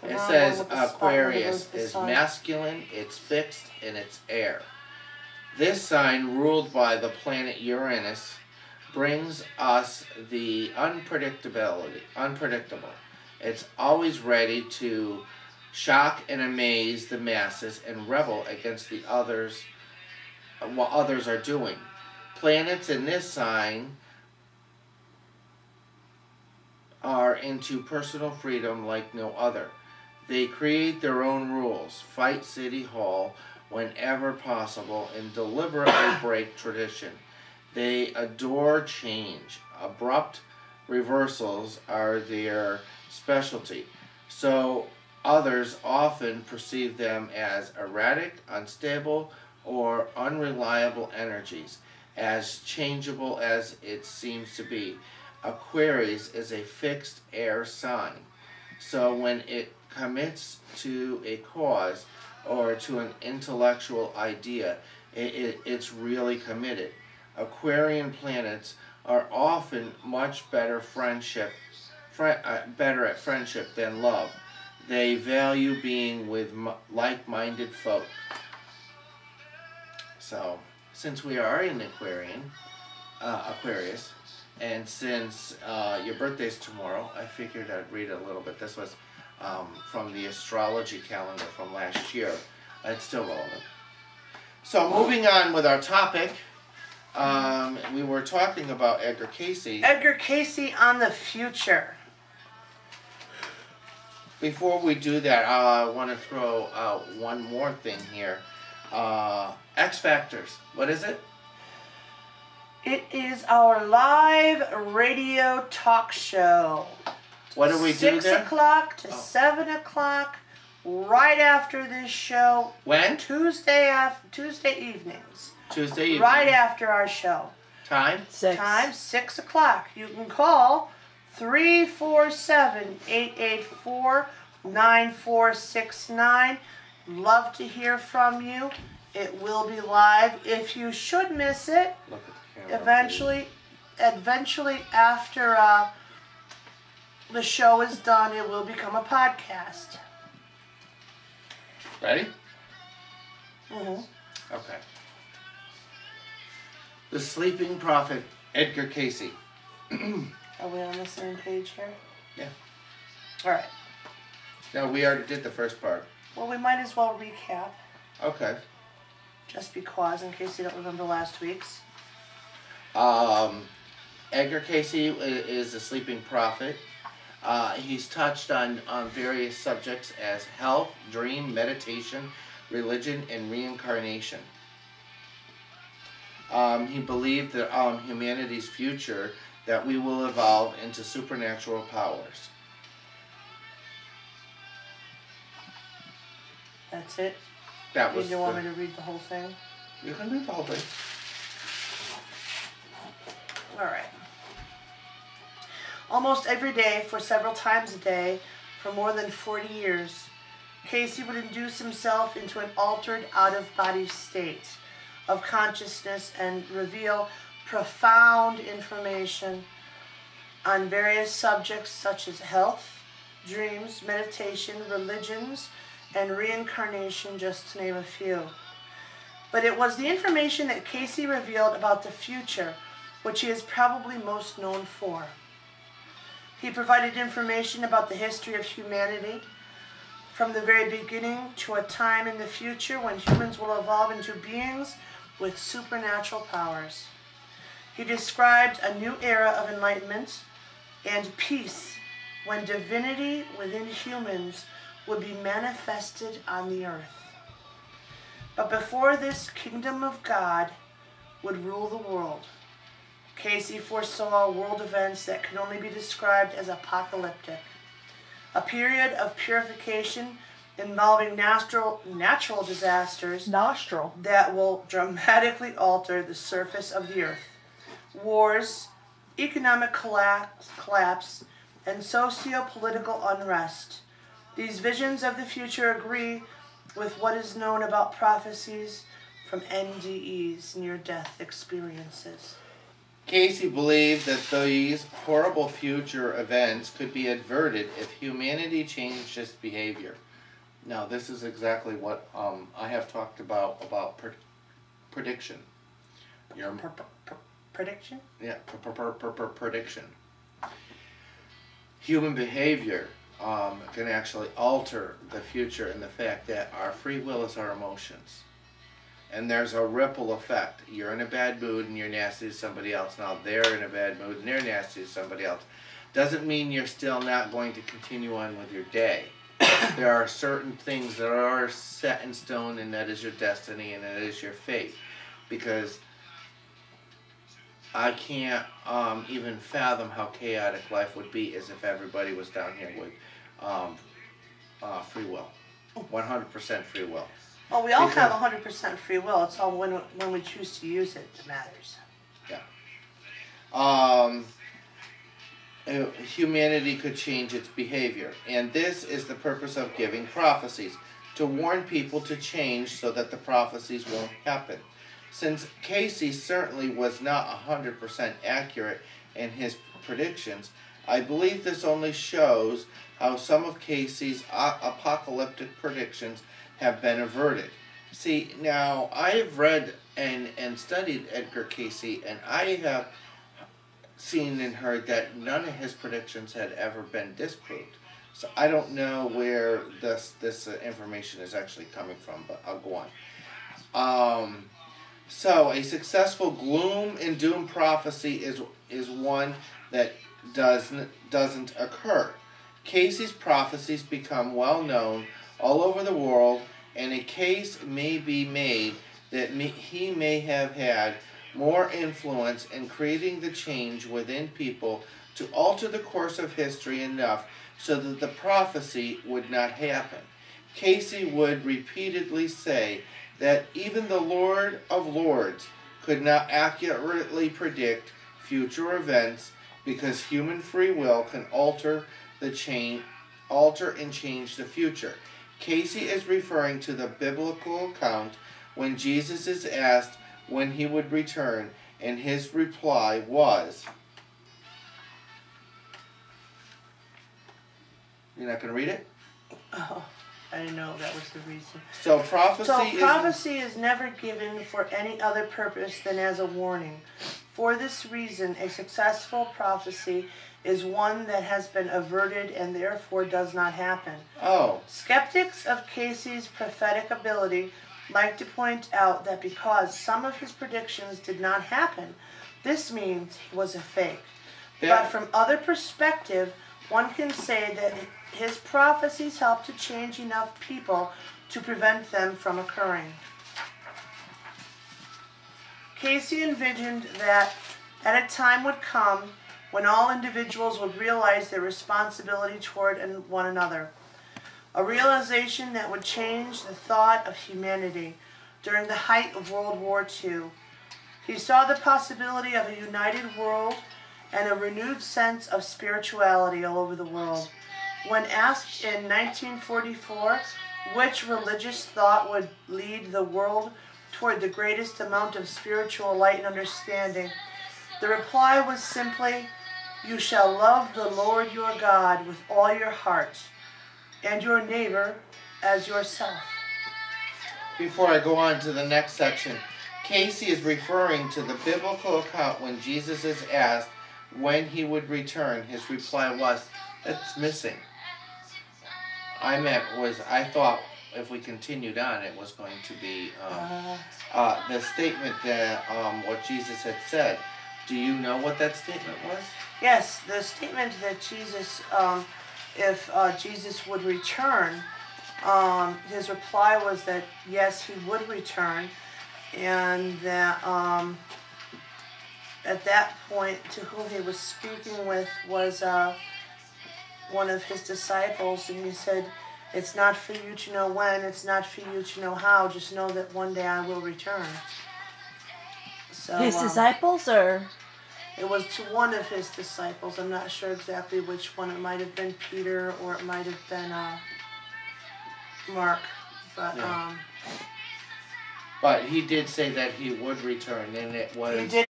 It says Aquarius is masculine, it's fixed, and it's air. This sign, ruled by the planet Uranus, brings us the unpredictable. It's always ready to shock and amaze the masses and rebel against the others, what others are doing. Planets in this sign are into personal freedom like no other. They create their own rules, fight City Hall whenever possible, and deliberately break tradition. They adore change. Abrupt reversals are their specialty. So others often perceive them as erratic, unstable, or unreliable energies, as changeable as it seems to be. Aquarius is a fixed air sign. So when it commits to a cause or to an intellectual idea, it's really committed. Aquarian planets are often much better better at friendship than love. They value being with like-minded folk. So, since we are in Aquarius, and since your birthday's tomorrow, I figured I'd read a little bit. This was from the astrology calendar from last year. It's still relevant. So moving on with our topic, we were talking about Edgar Cayce. Edgar Cayce on the future. Before we do that, I want to throw out one more thing here. X Factors. What is it? It is our live radio talk show. What do we do there? 6 o'clock to 7 o'clock, right after this show. When? Tuesday evenings. Tuesday evening. Right after our show. Time? 6. Time, 6 o'clock. You can call 347-884-9469. Love to hear from you. It will be live. If you should miss it, look at the camera, eventually after the show is done, it will become a podcast. Ready? Mm-hmm. Okay. The Sleeping Prophet, Edgar Cayce. Are we on the same page here? Yeah. All right. No, we already did the first part. Well, we might as well recap. Okay. Just because, in case you don't remember last week's. Edgar Cayce is a sleeping prophet. He's touched on various subjects as health, dream, meditation, religion, and reincarnation. He believed that humanity's future, that we will evolve into supernatural powers. That's it? That was. You want me to read the whole thing? You can read the whole thing. All right. Almost every day, for several times a day, for more than 40 years, Cayce would induce himself into an altered, out-of-body state of consciousness and reveal profound information on various subjects such as health, dreams, meditation, religions, and reincarnation, just to name a few. But it was the information that Cayce revealed about the future which he is probably most known for. He provided information about the history of humanity from the very beginning to a time in the future when humans will evolve into beings with supernatural powers. He described a new era of enlightenment and peace when divinity within humans would be manifested on the earth. But before this kingdom of God would rule the world, Cayce foresaw world events that could only be described as apocalyptic. A period of purification involving natural disasters that will dramatically alter the surface of the earth. Wars, economic collapse, and socio-political unrest. These visions of the future agree with what is known about prophecies from NDEs, near-death experiences. Casey believed that these horrible future events could be averted if humanity changed its behavior. Now, this is exactly what I have talked about prediction. Your Prediction? Yeah, prediction. Human behavior can actually alter the future in the fact that our free will is our emotions. And there's a ripple effect. You're in a bad mood and you're nasty to somebody else. Now they're in a bad mood and they're nasty to somebody else. Doesn't mean you're still not going to continue on with your day. There are certain things that are set in stone, and that is your destiny and that is your fate. Because I can't even fathom how chaotic life would be as if everybody was down here with free will. 100% free will. Well, we all have 100% free will. It's all when we choose to use it that matters. Yeah. Humanity could change its behavior. And this is the purpose of giving prophecies. To warn people to change so that the prophecies won't happen. Since Casey certainly was not 100% accurate in his predictions, I believe this only shows how some of Casey's apocalyptic predictions have been averted. See, now, I have read and studied Edgar Casey, and I have seen and heard that none of his predictions had ever been disproved. So I don't know where this information is actually coming from, but I'll go on. So a successful gloom and doom prophecy is one that doesn't occur. Casey's prophecies become well known all over the world, and a case may be made that he may have had more influence in creating the change within people to alter the course of history enough so that the prophecy would not happen. Casey would repeatedly say that even the Lord of Lords could not accurately predict future events because human free will can alter and change the future. Casey is referring to the biblical account when Jesus is asked when he would return, and his reply was... You're not going to read it? Oh, I didn't know that was the reason. So prophecy is never given for any other purpose than as a warning. For this reason, a successful prophecy is one that has been averted and therefore does not happen. Oh. Skeptics of Casey's prophetic ability like to point out that because some of his predictions did not happen, this means he was a fake. But from other perspective, one can say that his prophecies helped to change enough people to prevent them from occurring. Casey envisioned that at a time would come when all individuals would realize their responsibility toward one another. A realization that would change the thought of humanity during the height of World War II. He saw the possibility of a united world and a renewed sense of spirituality all over the world. When asked in 1944 which religious thought would lead the world toward the greatest amount of spiritual light and understanding, the reply was simply, "You shall love the Lord your God with all your heart, and your neighbor as yourself." Before I go on to the next section, Casey is referring to the biblical account when Jesus is asked when he would return. His reply was, "That's missing." I thought if we continued on, it was going to be the statement that what Jesus had said. Do you know what that statement was? Yes, the statement that Jesus, if Jesus would return, his reply was that yes, he would return, and that at that point, to whom he was speaking with was one of his disciples, and he said, "It's not for you to know when, it's not for you to know how, just know that one day I will return." So, his disciples, or? It was to one of his disciples. I'm not sure exactly which one. It might have been Peter, or it might have been Mark. But But he did say that he would return, and it was... He did